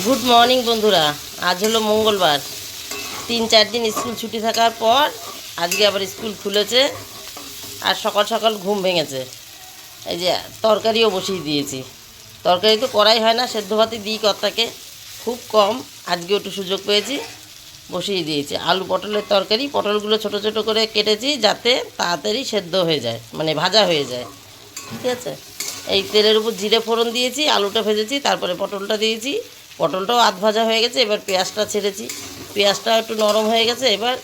Good morning বন্ধুরা। আজ হলো মঙ্গলবার। 3-4 দিন স্কুল ছুটি থাকার পর আজকে আবার স্কুল খুলেছে। আর সকাল সকাল ঘুম ভেঙেছে। এই যে তরকারিও বসিয়ে দিয়েছি। তরকারি তো করাই হয় না, সেদ্ধ ভাতই দিই কর্তাকে, খুব কম। আজকে একটু সুযোগ পেয়েছি, বসিয়ে দিয়েছি আলু পটলের তরকারি। পটলগুলো ছোট ছোট করে কেটেছি যাতে তাড়াতাড়ি সেদ্ধ হয়ে যায়, মানে ভাজা হয়ে যায়। ঠিক আছে, এই তেলের উপর জিরে ফোড়ন দিয়েছি, আলুটা ভেজেছি, তারপরে পটলটা দিয়েছি। পটলটাও আধ ভাজা হয়ে গেছে, এবার পেঁয়াজটা ছেড়েছি। পেঁয়াজটা একটু নরম হয়ে গেছে, এবার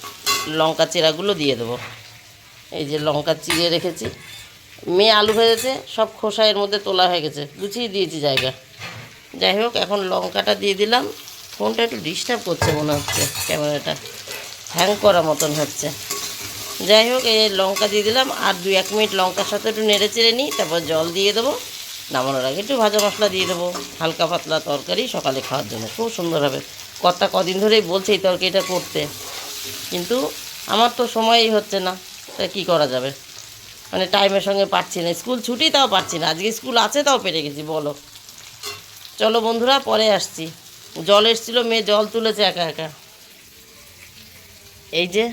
লঙ্কা চিরাগুলো দিয়ে দেবো। এই যে লঙ্কা চিড়ে রেখেছি। মেয়ে আলু ভেজেছে, সব খোসা এর মধ্যে তোলা হয়ে গেছে, গুছিয়ে দিয়েছি জায়গা। যাই হোক, এখন লঙ্কাটা দিয়ে দিলাম। ফোনটা একটু ডিস্টার্ব করছে মনে হচ্ছে, ক্যামেরাটা হ্যাং করা মতন হচ্ছে। যাই হোক, এই লঙ্কা দিয়ে দিলাম। আর 2-1 মিনিট লঙ্কার সাথে একটু নেড়ে চেড়ে নিই, তারপর জল দিয়ে দেবো। নামানোর আগে একটু ভাজা মশলা দিয়ে দেবো। হালকা পাতলা তরকারি সকালে খাওয়ার জন্য খুব সুন্দর হবে। কর্তা কদিন ধরেই বলছে এই তরকারিটা করতে, কিন্তু আমার তো সময়ই হচ্ছে না। তা কী করা যাবে, মানে টাইমের সঙ্গে পারছি না। স্কুল ছুটি তাও পারছি না, আজকে স্কুল আছে তাও পেরে গেছি। বলো, চলো বন্ধুরা, পরে আসছি। জল এসেছিলো, মেয়ে জল তুলেছে একা একা। এই যে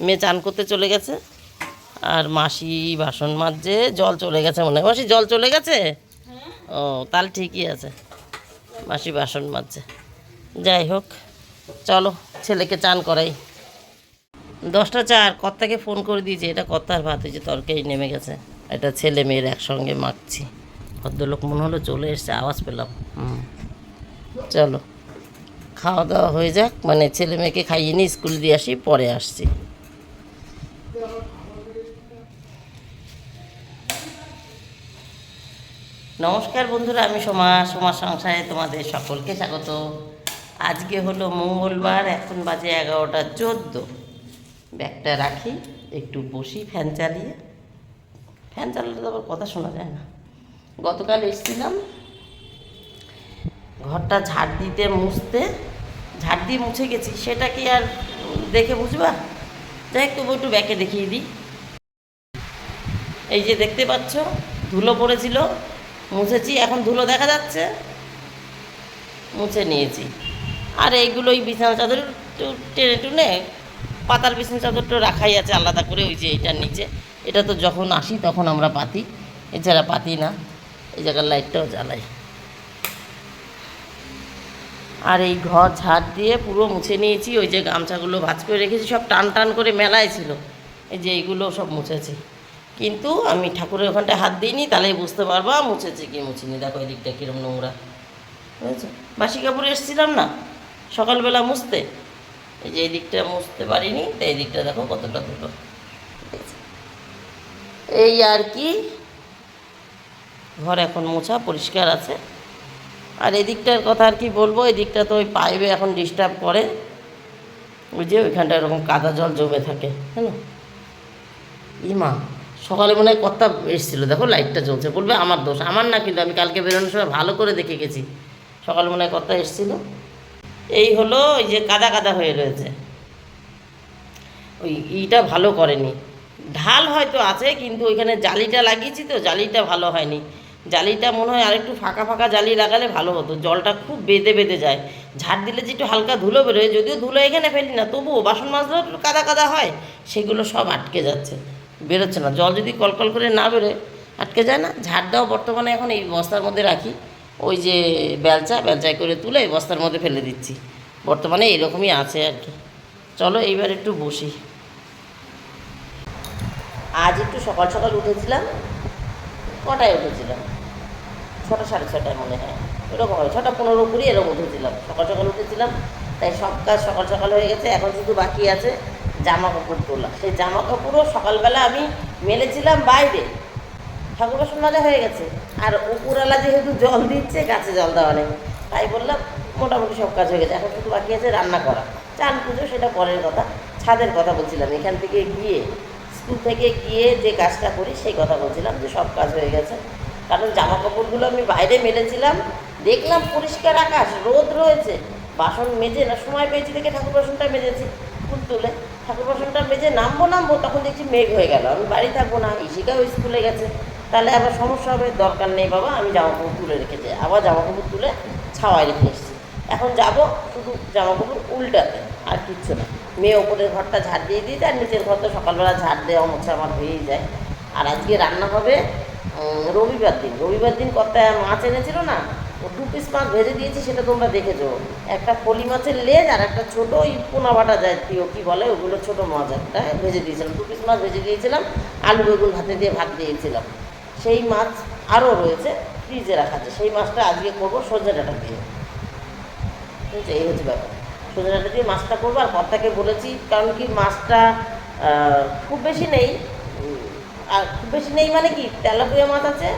মেয়ে চান করতে চলে গেছে, আর মাসি বাসন মাজছে। জল চলে গেছে মনে হয়, মাসি জল চলে গেছে। ও, তাহলে ঠিকই আছে, মাসি বাসন মাজছে। যাই হোক, চলো ছেলেকে চান করাই। 10টা 4 কর্তাকে ফোন করে দিয়েছে। এটা কর্তার ভাত, হয়েছে তরকারি নেমে গেছে। এটা ছেলে মেয়ের একসঙ্গে মাখছি। ভদ্রলোক মনে হলো চলে এসছে, আওয়াজ পেলাম। চলো খাওয়া দাওয়া হয়ে যাক, মানে ছেলে মেয়েকে খাইয়ে নিই, স্কুল দিয়ে আসি, পরে আসছি। নমস্কার বন্ধুরা, আমি সোমা সংসারে তোমাদের সকলকে স্বাগত। আজকে হলো মঙ্গলবার, এখন বাজে 11টা 14। ব্যাগটা রাখি, একটু বসি ফ্যান চালিয়ে। ফ্যান চালালে তো আবার কথা শোনা যায় না। গতকাল এসেছিলাম ঘরটা ঝাড় দিতে, মুছতে। ঝাড় দিয়ে মুছে গেছি, সেটা কি আর দেখে বুঝবা? যাই হোক, তবু একটু ব্যাগে দেখিয়ে দিই। এই যে দেখতে পাচ্ছ, ধুলো পড়েছিল, মুছেছি। এখন ধুলো দেখা যাচ্ছে, মুছে নিয়েছি। আর এইগুলো ওই বিছানা চাদর একটু টেনে টুনে, পাতার বিছানা চাদরটা রাখাই আছে আলাদা করে, ওই যে এইটার নিচে। এটা তো যখন আসি তখন আমরা পাতি, এছাড়া পাতি না। এই জায়গার লাইটটাও জ্বালাই। আর এই ঘর ঝাড় দিয়ে পুরো মুছে নিয়েছি। ওই যে গামছাগুলো ভাঁজ করে রেখেছি, সব টান টান করে মেলায় ছিল। এই যে এইগুলো সব মুছেছি, কিন্তু আমি ঠাকুরের ওখানটায় হাত দিইনি, তাহলেই বুঝতে পারবা মুছেছি কি মুছিনি। দেখো এই দিকটা কীরকম নোংরা, বুঝেছো? বাসি কাপড় এসেছিলাম না সকালবেলা মুছতে, এই যে এই দিকটা মুছতে পারিনি, তো এই দিকটা দেখো কতটা ধুলো। এই আর কি, ঘর এখন মোছা পরিষ্কার আছে। আর এদিকটার কথা আর কি বলবো, এদিকটা তো ওই পাইপে এখন ডিস্টার্ব করে। ওই যে ওইখানটা এরকম কাদা জল জমে থাকে, হ্যাঁ। ইমা, সকালে মনে হয় কর্তা এসেছিলো, দেখো লাইটটা জ্বলছে। বলবে আমার দোষ, আমার না, কিন্তু আমি কালকে বেরোনোর সময় ভালো করে দেখে গেছি। সকালে মনে হয় কর্তা এসেছিলো। এই হলো, ওই যে কাদা কাদা হয়ে রয়েছে, ওই ইটা ভালো করেনি। ঢাল হয়তো আছে, কিন্তু ওইখানে জালিটা লাগিয়েছি তো, জালিটা ভালো হয়নি। জালিটা মনে হয় আরেকটু ফাঁকা ফাঁকা জালি লাগালে ভালো হতো। জলটা খুব বেঁধে বেঁধে যায়। ঝাড় দিলে যে একটু হালকা ধুলো বেরোয়, যদিও ধুলো এখানে ফেলি না, তবুও বাসন মাজলেও একটু কাদা কাদা হয়, সেগুলো সব আটকে যাচ্ছে, বেরোচ্ছে না। জল যদি কলকল করে না বেরোয়, আটকে যায় না। ঝাড় দাও বর্তমানে এখন এই বস্তার মধ্যে রাখি, ওই যে বেলচায় করে তুলে এই বস্তার মধ্যে ফেলে দিচ্ছি। বর্তমানে এরকমই আছে আর কি। চলো এইবার একটু বসি। আজ একটু সকাল সকাল উঠেছিলাম। কটায় উঠেছিলাম? 6টা 6:30 মনে হয়, এরকম হয়। 6টা 15 20 এরকম উঠেছিলাম, সকাল সকাল উঠেছিলাম। তাই সব কাজ সকাল সকাল হয়ে গেছে। এখন শুধু বাকি আছে জামা কাপড় তোলা। সেই জামা কাপড়ও সকালবেলা আমি মেলেছিলাম বাইরে, ঠাকুর বাসন মাজা হয়ে গেছে। আর উপরওয়ালা যেহেতু জল দিচ্ছে, গাছে জল দেওয়া নেই, তাই বললাম মোটামুটি সব কাজ হয়ে গেছে। এখন শুধু বাকি আছে রান্না করা, চান পুজো, সেটা পরের কথা। ছাদের কথা বলছিলাম, এখান থেকে গিয়ে, স্কুল থেকে গিয়ে যে কাজটা করি সেই কথা বলছিলাম, যে সব কাজ হয়ে গেছে। কারণ জামা কাপড়গুলো আমি বাইরে মেলেছিলাম, দেখলাম পরিষ্কার আকাশ, রোদ রয়েছে। বাসন মেজে না সময় পেয়েছি দেখে ঠাকুর বাসনটা মেজেছি ফুল তুলে। ঠাকুর বাসনটা মেজে নামবো, তখন দেখছি মেঘ হয়ে গেল। আমি বাড়ি থাকবো না, ইশিকাও স্কুলে গেছে, তাহলে আবার সমস্যা হবে। দরকার নেই বাবা, আমি জামা কাপড় তুলে রেখেছি। আবার জামা কাপড় তুলে ছাওয়ায় রেখে এসেছি। এখন যাব শুধু জামা কাপড় উল্টাতে, আর কিচ্ছু না। মেয়ে ওপরের ঘরটা ঝাড় দিয়ে দিয়েছে, আর নিচের ঘর তো সকালবেলা ঝাড় দেওয়া মোছা আমার হয়েই যায়। আর আজকে রান্না হবে রবিবার দিন কর্তা মাছ এনেছিল না, ও 2 পিস মাছ ভেজে দিয়েছি, সেটা তোমরা দেখেছো। একটা ফলি মাছের লেজ আর একটা ছোটো ওই পোনা বাটা জাতীয় কী বলে ওগুলো, ছোটো মাছ একটা ভেজে দিয়েছিলাম। 2 পিস মাছ ভেজে দিয়েছিলাম, আলু বেগুন ভাতে দিয়ে ভাত দিয়েছিলাম। সেই মাছ আরও রয়েছে, ফ্রিজে রাখা আছে। সেই মাছটা আজকে করবো সজনে ডাঁটা দিয়ে। বুঝছো, এই হচ্ছে ব্যাপার। সজনে ডাঁটা দিয়ে মাছটা করবো। আর কর্তাকে বলেছি, কারণ কি মাছটা খুব বেশি নেই, আর খুব বেশি নেই মানে কি, তেলাপিয়া মাছ আছে,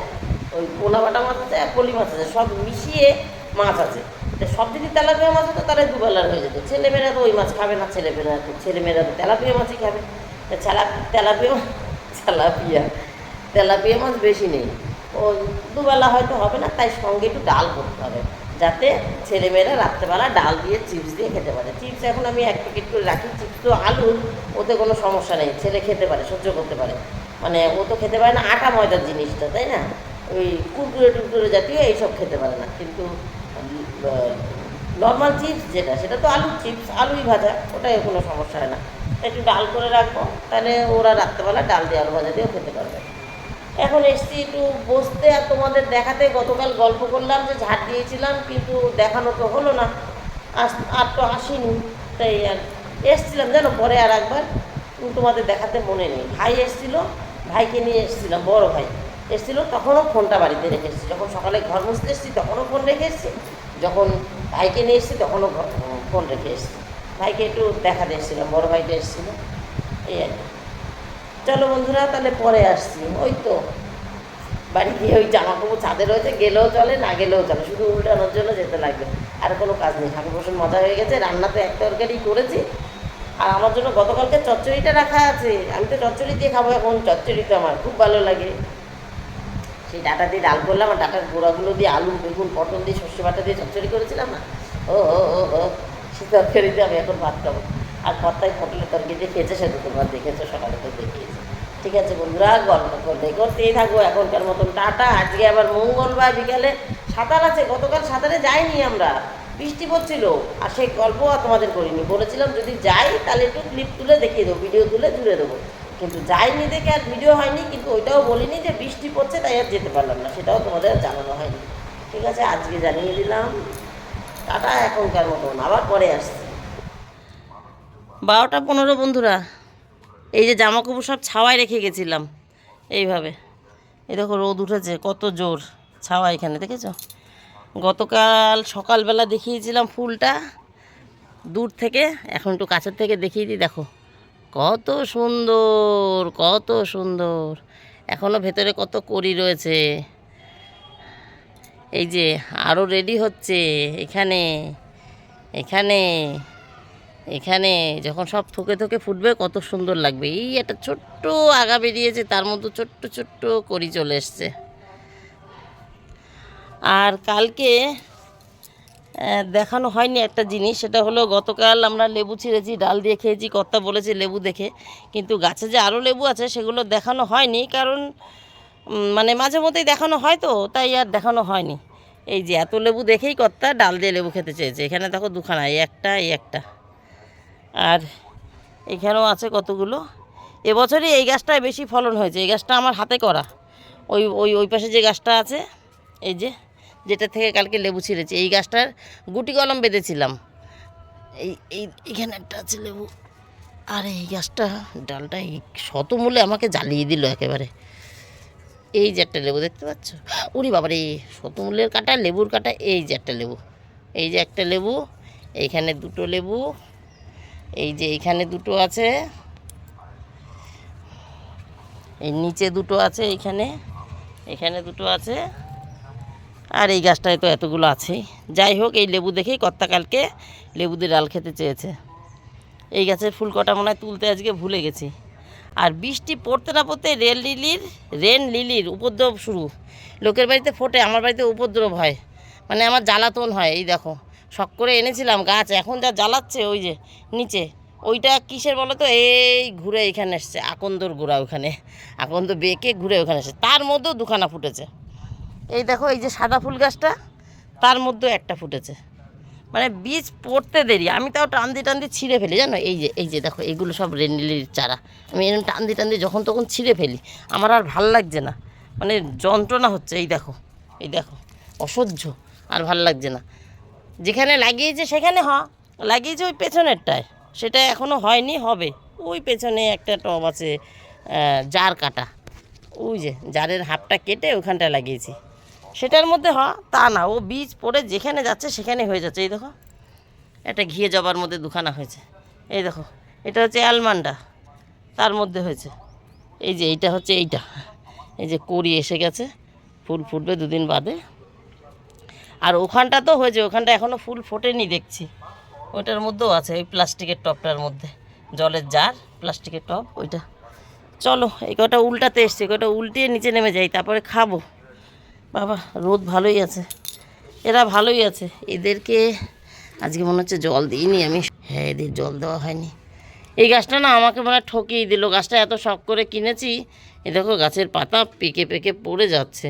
ওই পোনা বাটা মাছ আছে, আর পলি মাছ আছে, সব মিশিয়ে মাছ আছে। সব যদি তেলাপিয়া মাছ হতো তাহলে দুবেলার হয়ে যেত। ছেলেমেয়েরা তো ওই মাছ খাবে না, ছেলেমেয়েরা তো তেলাপিয়া মাছই খাবে। তেলাপিয়া মাছ বেশি নেই, ও দুবেলা হয়তো হবে না, তাই সঙ্গে একটু ডাল করতে হবে, যাতে ছেলেমেয়েরা রাত্রেবেলা ডাল দিয়ে চিপস দিয়ে খেতে পারে। চিপস এখন আমি 1 প্যাকেট করে রাখি। চিপস তো আলুর, ওতে কোনো সমস্যা নেই, ছেলে খেতে পারে, সহ্য করতে পারে। মানে ও তো খেতে পারে না আটা ময়দার জিনিসটা, তাই না? ওই কুরকুরে জাতীয় এইসব খেতে পারে না। কিন্তু নর্মাল চিপস যেটা, সেটা তো আলুর চিপস, আলুই ভাজা, ওটাই কোনো সমস্যা হয় না। একটু ডাল করে রাখবো, তাহলে ওরা রাত্রেবেলা ডাল দিয়ে আলু ভাজা দিয়েও খেতে পারবে। এখন এসছি একটু বসতে আর তোমাদের দেখাতে। গতকাল গল্প করলাম যে ঝাড় দিয়েছিলাম, কিন্তু দেখানো তো হলো না, আর তো আসিনি। তাই আর এসছিলাম জানো, পরে আর একবার তোমাদের দেখাতে মনে নেই। ভাই এসছিল, ভাইকে নিয়ে এসেছিলাম, বড় ভাই এসেছিলো, তখনও ফোনটা বাড়িতে রেখে এসেছি। যখন সকালে ঘর মুছতে এসেছি তখনও ফোন রেখে এসেছি, যখন ভাইকে নিয়ে এসেছি তখনও ফোন রেখে এসেছি। ভাইকে একটু দেখাতে এসেছিলাম, বড় ভাইটা এসেছিলো, এই আর কি। চলো বন্ধুরা, তাহলে পরে আসছি। ওই তো বাড়ি গিয়ে ওই জামা কাপড় ছাদে রয়েছে, গেলেও চলে, না গেলেও চলে, শুধু উল্টানোর জন্য যেতে লাগবে। আর কোনো কাজ নেই। ঠাকুর বসে মজা হয়ে গেছে, রান্না তো 1 তরকারি করেছি। আর আমার জন্য গতকালকে চচ্চড়িটা রাখা আছে, আমি তো চচ্চড়ি দিয়ে খাবো এখন। চচ্চড়ি তো আমার খুব ভালো লাগে। সেই ডাঁটা দিয়ে ডাল করলাম, আর ডাঁটার গোড়াগুলো দিয়ে আলু বেগুন পটল দিয়ে সর্ষে বাটা দিয়ে চচ্চড়ি করেছিলাম না, ও ও ও ও সে তরকারিতে আমি এখন ভাত খাবো। আর কর্তায় পটলের তরকারি দিয়ে খেয়েছে, সেটা তোমরা দেখেছো, সকালে তো দেখিয়েছে। ঠিক আছে বন্ধুরা, গল্প করতেই থাকবো এখনকার মতন। টাটা। আজকে আবার মঙ্গলবার, বিকালে সাঁতার আছে। গতকাল সাঁতারে যাইনি আমরা, বৃষ্টি পড়ছিল, আর সেই গল্প আর তোমাদের করিনি। বলেছিলাম যদি যাই তাহলে একটু ক্লিপ তুলে দেখিয়ে দেবো, ভিডিও তুলে জুড়ে দেবো, কিন্তু যাইনি দেখে আর ভিডিও হয়নি। কিন্তু ওইটাও বলিনি যে বৃষ্টি পড়ছে তাই আর যেতে পারলাম না, সেটাও তোমাদের জানানো হয়নি। ঠিক আছে, আজকে জানিয়ে দিলাম। টাটা এখনকার মতন, আবার পরে আসছি। 12টা 15 বন্ধুরা। এই যে জামা কাপড় সব ছাওয়ায় রেখে গেছিলাম এইভাবে। এই দেখো রোদ উঠেছে কত জোর, ছাওয়া এখানে দেখেছো। গতকাল সকালবেলা দেখিয়েছিলাম ফুলটা দূর থেকে, এখন একটু কাছের থেকে দেখিয়ে দিই। দেখো কত সুন্দর, কত সুন্দর। এখনও ভেতরে কত কড়ি রয়েছে। এই যে আরও রেডি হচ্ছে এখানে, এখানে, এখানে যখন সব থোকে থোকে ফুটবে কত সুন্দর লাগবে। এই একটা ছোট্ট আগা বেরিয়েছে, তার মধ্যে ছোট্ট ছোট্ট কড়ি চলে এসছে। আর কালকে দেখানো হয়নি একটা জিনিস, সেটা হলো গতকাল আমরা লেবু ছিঁড়েছি, ডাল দিয়ে খেয়েছি। কর্তা বলেছে লেবু দেখে, কিন্তু গাছে যে আরও লেবু আছে সেগুলো দেখানো হয়নি, কারণ মানে মাঝে মধ্যেই দেখানো হয় তো, তাই আর দেখানো হয়নি। এই যে এত লেবু দেখেই কর্তা ডাল দিয়ে লেবু খেতে চেয়েছে। এখানে দেখো দুখানা, এই একটা, আর এখানেও আছে কতগুলো। এবছরই এই গাছটায় বেশি ফলন হয়েছে। এই গাছটা আমার হাতে করা। ওই ওই ওই পাশে যে গাছটা আছে, এই যে যেটা থেকে কালকে লেবু ছিঁড়েছি, এই গাছটার গুটি কলম বেঁধেছিলাম। এইখানে একটা আছে লেবু। আর এই গাছটা ডালটা এই শতমূলে আমাকে জ্বালিয়ে দিল একেবারে। এই যে একটা লেবু দেখতে পাচ্ছ, উরি বাবারে, শতমূলের কাটা, লেবুর কাটা। এই যে একটা লেবু, এই যে একটা লেবু, এইখানে 2টো লেবু, এই যে এইখানে 2টো আছে, এই নিচে 2টো আছে, এখানে 2টো আছে, আর এই গাছটায় তো এতগুলো আছেই। যাই হোক, এই লেবু দেখেই কর্তা কালকে লেবু দিয়ে ডাল খেতে চেয়েছে। এই গাছের ফুল কটা মনে হয় তুলতে আজকে ভুলে গেছি। আর বৃষ্টি পড়তে না পড়তে রেন লিলির উপদ্রব শুরু। লোকের বাড়িতে ফোটে, আমার বাড়িতে উপদ্রব হয়, মানে আমার জ্বালাতন হয়। এই দেখো শখ করে এনেছিলাম গাছ, এখন যা জ্বালাচ্ছে ওই যে নিচে, ওইটা কিসের বলো তো, এই ঘুরে এখানে এসছে, আকন্দর গোড়া, ওখানে আকন্দ বেঁকে ঘুরে ওখানে এসছে, তার মধ্যেও 2খানা ফুটেছে। এই দেখো এই যে সাদা ফুল গাছটা, তার মধ্যেও একটা ফুটেছে। মানে বীজ পড়তে দেরি, আমি তাও টান দিয়ে ছিঁড়ে ফেলি জানো। এই যে দেখো, এগুলো সব রেন্ডিলির চারা, আমি এরকম টান দিয়ে যখন তখন ছিঁড়ে ফেলি। আমার আর ভাল লাগছে না, মানে যন্ত্রণা হচ্ছে। এই দেখো অসহ্য, আর ভাল লাগছে না। যেখানে লাগিয়েছে সেখানে লাগিয়েছে ওই পেছনেরটায়, সেটা এখনও হয়নি, হবে। ওই পেছনে একটা টব আছে জার কাটা, ওই যে জারের হাফটা কেটে ওখানটায় লাগিয়েছি, সেটার মধ্যে তা না, ও বীজ পড়ে যেখানে যাচ্ছে সেখানে হয়ে যাচ্ছে। এই দেখো একটা ঘিয়ে জবার মধ্যে দুখানা হয়েছে। এই দেখো এটা হচ্ছে অ্যালমান্ডা, তার মধ্যে হয়েছে। এই যে এইটা হচ্ছে এই যে কড়ি এসে গেছে, ফুল ফুটবে 2 দিন বাদে। আর ওখানটা তো হয়েছে, ওখানটা এখনও ফুল ফোটেনি দেখছি। ওইটার মধ্যেও আছে, ওই প্লাস্টিকের টবটার মধ্যে, জলের জার প্লাস্টিকের টব ওইটা। চলো এই কটা উল্টাতে এসছে, কটা উল্টিয়ে নিচে নেমে যাই, তারপরে খাবো। বাবা রোদ ভালোই আছে, এরা ভালোই আছে। এদেরকে আজকে মনে হচ্ছে জল দিইনি আমি। হ্যাঁ, এদের জল দেওয়া হয়নি। এই গাছটা না আমাকে মনে হয় ঠকিয়ে দিল, গাছটা এত শখ করে কিনেছি। এ দেখো গাছের পাতা পেকে পেকে পড়ে যাচ্ছে,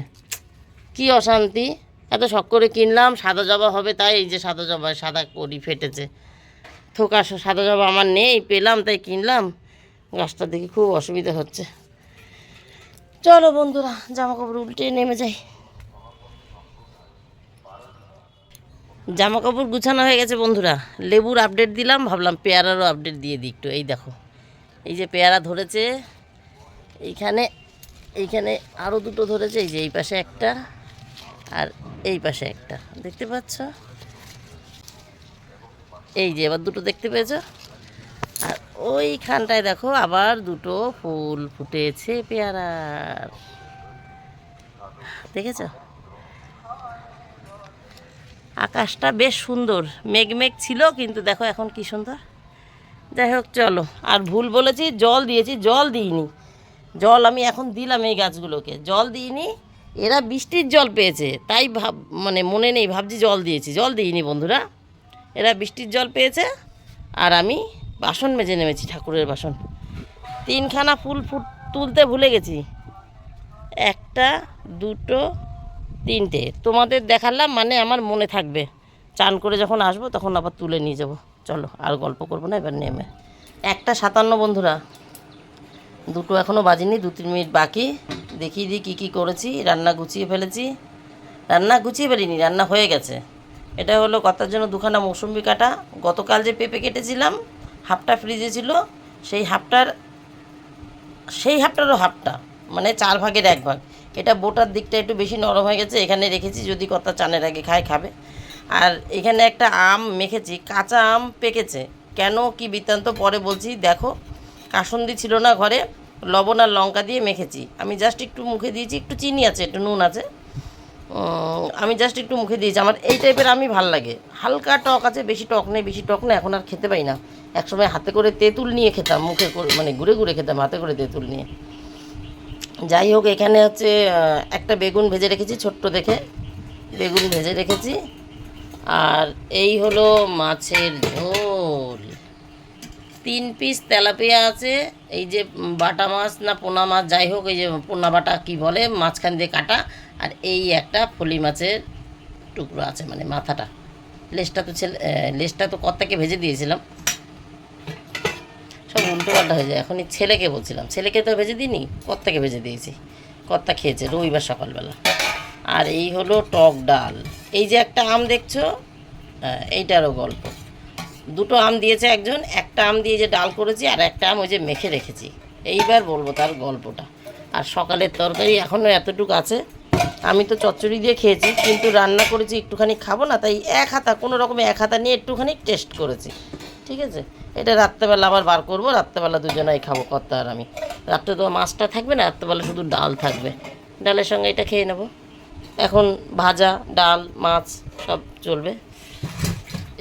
কি অশান্তি। এত শখ করে কিনলাম, সাদা জবা হবে তাই, এই যে সাদা জবা, সাদা কড়ি ফেটেছে। থোকা সাদা জবা আমার নেই, পেলাম তাই কিনলাম। গাছটা দেখে খুব অসুবিধা হচ্ছে। চলো বন্ধুরা, জামা কাপড় উল্টে নেমে যাই। জামা কাপড় গুছানো হয়ে গেছে বন্ধুরা, লেবুর আপডেট দিলাম, ভাবলাম পেয়ারারও আপডেট দিয়ে দিই একটু। এই দেখো, এই যে পেয়ারা ধরেছে, এইখানে আরও 2টো ধরেছে, এই যে এই পাশে একটা আর এই পাশে একটা, দেখতে পাচ্ছ? এই যে এবার 2টো দেখতে পেয়েছ। আর ওইখানটায় দেখো আবার 2টো ফুল ফুটেছে পেয়ারার, দেখেছ? আকাশটা বেশ সুন্দর, মেঘ ছিল, কিন্তু দেখো এখন কি সুন্দর। যাই হোক চলো, আর ভুল বলেছি, জল দিয়েছি, জল দিইনি। জল আমি এখন দিলাম এই গাছগুলোকে, জল দিইনি। এরা বৃষ্টির জল পেয়েছে তাই মানে মনে নেই, ভাবছি জল দিয়েছি, জল দিইনি বন্ধুরা। এরা বৃষ্টির জল পেয়েছে, আর আমি বাসন মেজে নেমেছি, ঠাকুরের বাসন। 3খানা ফুল তুলতে ভুলে গেছি, 1টা 2টো 3টে তোমাদের দেখালাম, মানে আমার মনে থাকবে। চান করে যখন আসবো তখন আবার তুলে নিয়ে যাব। চলো আর গল্প করবো না, এবার নেমে। 1টা 57 বন্ধুরা, 2টো এখনও বাজিনি, 2-3 মিনিট বাকি। দেখিয়ে দিই কী করেছি। রান্না গুছিয়ে ফেলেছি, রান্না গুছিয়ে ফেলিনি, রান্না হয়ে গেছে। এটা হলো কর্তার জন্য 2খানা মৌসুম্বি কাটা। গতকাল যে পেঁপে কেটেছিলাম, হাফটা ফ্রিজে ছিল, সেই হাফটারও হাফটা, মানে 4 ভাগের 1 ভাগ। এটা বোটার দিকটা একটু বেশি নরম হয়ে গেছে, এখানে রেখেছি, যদি কর্তা চানের আগে খাবে। আর এখানে একটা আম মেখেছি, কাঁচা আম পেকেছে, কেন কি বৃত্তান্ত পরে বলছি। দেখো কাসুন্দি ছিল না ঘরে, লবণ আর লঙ্কা দিয়ে মেখেছি। আমি জাস্ট একটু মুখে দিয়েছি, একটু চিনি আছে, একটু নুন আছে, আমি জাস্ট একটু মুখে দিয়েছি। আমার এই টাইপের আমি ভাল লাগে, হালকা টক আছে, বেশি টক নেই, এখন আর খেতে পাই না। একসময় হাতে করে তেঁতুল নিয়ে খেতাম, মুখে করে মানে ঘুরে খেতাম হাতে করে তেঁতুল নিয়ে। যাই হোক, এখানে হচ্ছে একটা বেগুন ভেজে রেখেছি, ছোট্ট দেখে বেগুন ভেজে রেখেছি। আর এই হলো মাছের ঝোল, 3 পিস তেলাপিয়া আছে, এই যে বাটা মাছ না পোনা মাছ, যাই হোক, এই যে পোনা বাটা কি বলে, মাঝখান দিয়ে কাটা। আর এই একটা ফলি মাছের টুকরো আছে, মানে মাথাটা। লেজটা তো কর্তাকে ভেজে দিয়েছিলাম, সব উল্টো পাল্টা হয়ে যায়। এখনই ছেলেকে বলছিলাম, ছেলেকে তো ভেজে দিইনি, কর্তাকে ভেজে দিয়েছি, কর্তা খেয়েছে রবিবার সকালবেলা। আর এই হলো টক ডাল। এই যে একটা আম দেখছো, এইটারও গল্প। 2টো আম দিয়েছে একজন, একটা আম দিয়ে যে ডাল করেছি, আর একটা আম ওই যে মেখে রেখেছি। এইবার বলবো তার গল্পটা। আর সকালের তরকারি এখনও এতটুকু আছে, আমি তো চচ্চড়ি দিয়ে খেয়েছি, কিন্তু রান্না করেছি একটুখানি খাবো না, তাই 1 হাতা, কোনো রকমে 1 হাতা নিয়ে একটুখানি টেস্ট করেছি। ঠিক আছে, এটা রাত্রেবেলা আবার বার করবো, রাত্রেবেলা দুজনাই খাবো, কর্তা আর আমি। রাত্রে তো মাছটা থাকবে না, রাত্রেবেলা শুধু ডাল থাকবে, ডালের সঙ্গে এটা খেয়ে নেব। এখন ভাজা, ডাল, মাছ সব চলবে।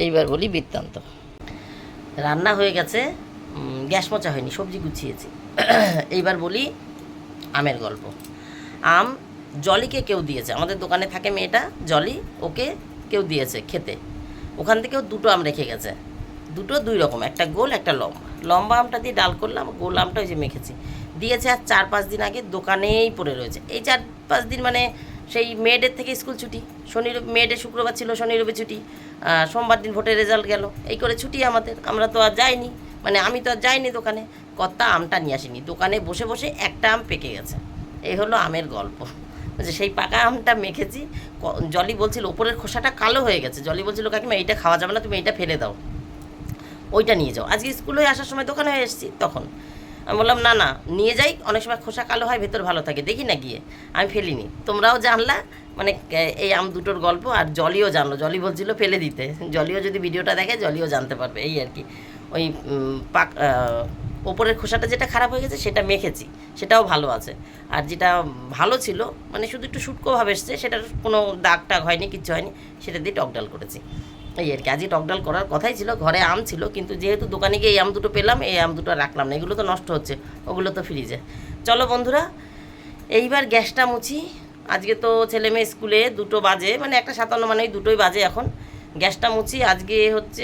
এইবার বলি বৃত্তান্ত। রান্না হয়ে গেছে, গ্যাস মোছা হয়নি, সবজি গুছিয়েছি। এইবার বলি আমের গল্প। আম জলিকে কেউ দিয়েছে, আমাদের দোকানে থাকে মেয়েটা জলি, ওকে কেউ দিয়েছে খেতে। ওখান থেকেও 2টো আম রেখে গেছে, 2টো 2 রকম, একটা গোল একটা লম্বা। লম্বা আমটা দিয়ে ডাল করলাম, গোল আমটা ওই যে মেখেছি। দিয়েছে আর 4-5 দিন আগে, দোকানেই পড়ে রয়েছে। এই 4-5 দিন মানে সেই মেয়েদের থেকে স্কুল ছুটি, মেয়েদের শুক্রবার ছিল, শনি রবি ছুটি, সোমবার দিন ভোটের রেজাল্ট গেল, এই করে ছুটি আমাদের। আমরা তো আর যাইনি, মানে আমি তো আর যাইনি দোকানে। কর্তা আমটা নিয়ে আসিনি, দোকানে বসে বসে একটা আম পেকে গেছে। এই হলো আমের গল্প। যে সেই পাকা আমটা মেখেছি, জলি বলছিল ওপরের খোসাটা কালো হয়ে গেছে, জলি বলছিল কাকিমা এইটা খাওয়া যাবে না, তুমি এইটা ফেলে দাও, ওইটা নিয়ে যাও। আজকে স্কুল হয়ে আসার সময় দোকানে হয়ে এসেছি, তখন আমি বললাম না না নিয়ে যাই, অনেক সময় খোসা কালো হয় ভেতর ভালো থাকে, দেখি না গিয়ে। আমি ফেলিনি, তোমরাও জানলা মানে এই আম দুটোর গল্প। আর জলিও জানলো, জলি বলছিল ফেলে দিতে, জলিও যদি ভিডিওটা দেখে জলিও জানতে পারবে। এই আর কি, ওই ওপরের খোসাটা যেটা খারাপ হয়ে গেছে সেটা মেখেছি, সেটাও ভালো আছে। আর যেটা ভালো ছিল মানে শুধু একটু শুটকোভাবে এসছে, সেটার কোনো দাগ টাগ হয়নি, কিচ্ছু হয়নি, সেটা দিয়ে টক ডাল করেছি। এই আর কি, আজকে টক ডাল করার কথাই ছিল, ঘরে আম ছিল, কিন্তু যেহেতু দোকানে গিয়ে এই আম দুটো পেলাম, এই আম দুটো রাখলাম না, এগুলো তো নষ্ট হচ্ছে, ওগুলো তো ফ্রিজে। চলো বন্ধুরা, এইবার গ্যাসটা মুছি। আজকে তো ছেলে মেয়ে স্কুলে 2টো বাজে, মানে 1:57 মানে 2টোই বাজে এখন। গ্যাসটা মুছি। আজকে হচ্ছে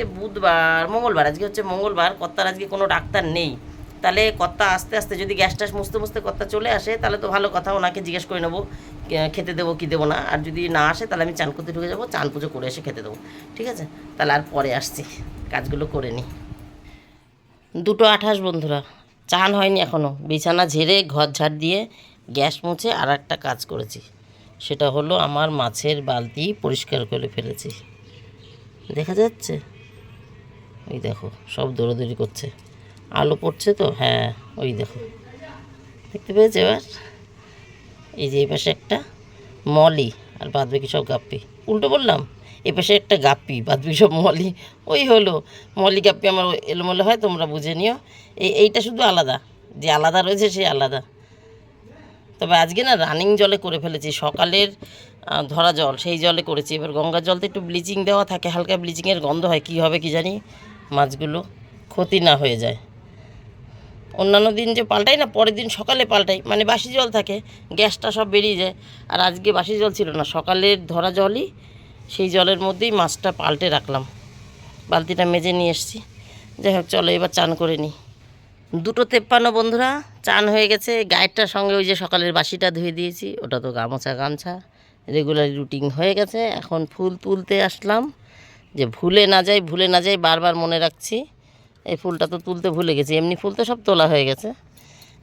মঙ্গলবার, আজকে হচ্ছে মঙ্গলবার, কর্তার আজকে কোনো ডাক্তার নেই। তাহলে কর্তা আস্তে আস্তে যদি গ্যাসটা মুছতে মুছতে কর্তা চলে আসে তাহলে তো ভালো কথা, ওনাকে জিজ্ঞেস করে নেবো খেতে দেবো কি দেবো না। আর যদি না আসে তাহলে আমি চান করতে ঢুকে যাবো, চান পুজো করে এসে খেতে দেবো, ঠিক আছে? তাহলে আর পরে আসছি, কাজগুলো করে নিই। 2:28 বন্ধুরা, চান হয়নি এখনও। বিছানা ঝেড়ে ঘর ঝাড় দিয়ে গ্যাস মুছে আর একটা কাজ করেছি, সেটা হলো আমার মাছের বালতি পরিষ্কার করে ফেলেছি। দেখা যাচ্ছে? ওই দেখো সব দৌড়াদৌড়ি করছে, আলো পড়ছে তো, হ্যাঁ ওই দেখো, দেখতে পেয়েছে এবার? এই যে এই পাশে একটা মলি আর বাদ বাকি সব গাপ্পি, উল্টো বললাম, এ পাশে একটা গাপ্পি বাদ বাকি সব মলি। ওই হলো মলি গাপ্পি, আমার এলোমেলো হয়, তোমরা বুঝে নিও। এইটা শুধু আলাদা, যে আলাদা রয়েছে সে আলাদা। তবে আজকে না রানিং জলে করে ফেলেছি, সকালের ধরা জল সেই জলে করেছি। এবার গঙ্গার জল তো একটু ব্লিচিং দেওয়া থাকে, হালকা ব্লিচিংয়ের গন্ধ হয়, কী হবে কি জানি, মাছগুলো ক্ষতি না হয়ে যায়। অন্যান্য দিন যে পাল্টাই না, পরের দিন সকালে পাল্টাই, মানে বাসি জল থাকে, গ্যাসটা সব বেরিয়ে যায়। আর আজকে বাসি জল ছিল না, সকালের ধরা জলই, সেই জলের মধ্যেই মাছটা পাল্টে রাখলাম, বালতিটা মেজে নিয়ে এসেছি। যাই হোক চলো এবার চান করে নিই। 2:53 বন্ধুরা, চান হয়ে গেছে। গায়েরটার সঙ্গে ওই যে সকালের বাসিটা ধুয়ে দিয়েছি, ওটা তো গামছা রেগুলার রুটিন হয়ে গেছে। এখন ফুল তুলতে আসলাম, যে ভুলে না যাই বারবার মনে রাখছি। এই ফুলটা তো তুলতে ভুলে গেছি, এমনি ফুল তো সব তোলা হয়ে গেছে।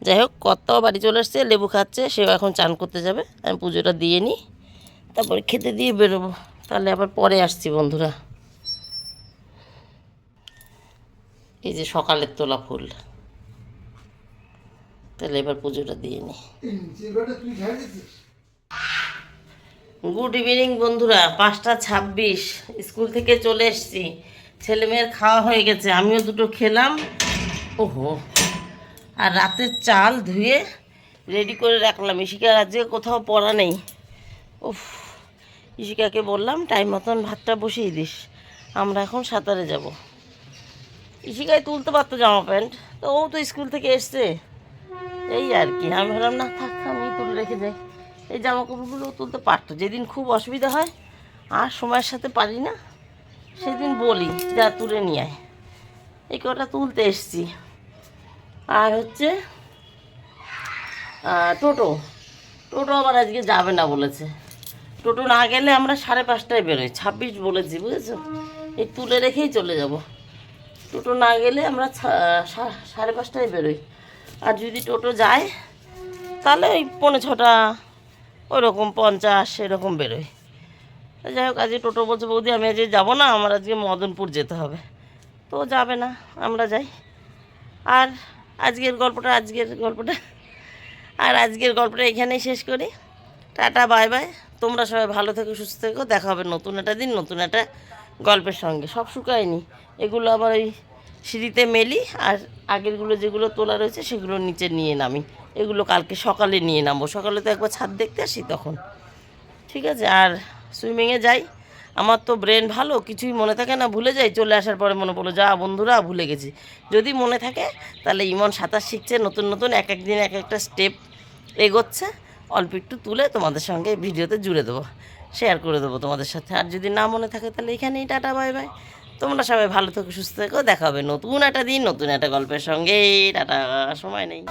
যাই হোক, কর্তাও বাড়ি চলে এসছে, লেবু খাচ্ছে, সেও এখন চান করতে যাবে। আমি পুজোটা দিয়ে নিই, তারপরে খেতে দিয়ে বেরোবো। তাহলে আবার পরে আসছি বন্ধুরা। এই যে সকালের তোলা ফুল, তাহলে এবার পুজোটা দিয়ে নিই। গুড ইভিনিং বন্ধুরা, 5:26, স্কুল থেকে চলে এসেছি, ছেলে মেয়ের খাওয়া হয়ে গেছে, আমিও 2টো খেলাম। ওহো, আর রাতের চাল ধুয়ে রেডি করে রাখলাম। ইশিকার আজকে কোথাও পড়া নেই। উফ, ইশিকাকে বললাম টাইম মতন ভাতটা বসিয়ে দিস, আমরা এখন সাঁতারে যাব। ইশিকায় তুলতে পারতো জামা প্যান্ট, তো ও তো স্কুল থেকে এসছে, এই আর কি। আমি ভাবলাম না থাক, আমি তুলে রেখে যাই। এই জামা কাপড়গুলো তুলতে পারতো, যেদিন খুব অসুবিধা হয় আর সময়ের সাথে পারি না, সেদিন বলি যা তুলে নিয়ে আয়। এই কটা তুলতে এসছি। আর হচ্ছে টোটো আবার আজকে যাবে না বলেছে। টোটো না গেলে আমরা 5:30টায় বেরোই, 26 বলেছি, বুঝেছো? এই তুলে রেখেই চলে যাব। টোটো না গেলে আমরা 5:30টায় বেরোই। আর যদি টোটো যায় তাহলে ওই 5:45 ওইরকম 50 এরকম বেরোয়। যাই হোক, আজকে টোটো বলছে বৌদি আমি আজকে যাবো না, আমার আজকে মদনপুর যেতে হবে। তো যাবে না, আমরা যাই। আর আজকের গল্পটা এখানেই শেষ করি। টাটা বাই বাই, তোমরা সবাই ভালো থেকো, সুস্থ থেকো। দেখা হবে নতুন একটা দিন, নতুন একটা গল্পের সঙ্গে। সব শুকায়নি, এগুলো আবার ওই সিঁড়িতে মেলি, আর আগেরগুলো যেগুলো তোলা রয়েছে সেগুলো নিচে নিয়ে নামি। এগুলো কালকে সকালে নিয়ে নামবো, সকালে তো একবার ছাদ দেখতে আসি তখন, ঠিক আছে? আর সুইমিংয়ে যাই, আমার তো ব্রেন ভালো, কিছুই মনে থাকে না, ভুলে যাই। চলে আসার পরে মনে পড়লো যা বন্ধুরা ভুলে গেছি। যদি মনে থাকে তাহলে ইমন সাঁতার শিখছে, নতুন এক এক দিন এক একটা স্টেপ এগোচ্ছে, অল্প একটু তুলে তোমাদের সঙ্গে ভিডিওতে জুড়ে দেবো, শেয়ার করে দেবো তোমাদের সাথে। আর যদি না মনে থাকে তাহলে এখানেই টাটা বাই বাই। তোমরা সবাই ভালো থেকো, সুস্থ থেকো। দেখা হবে নতুন একটা দিন, নতুন একটা গল্পের সঙ্গে। টাটা, সময় নেই।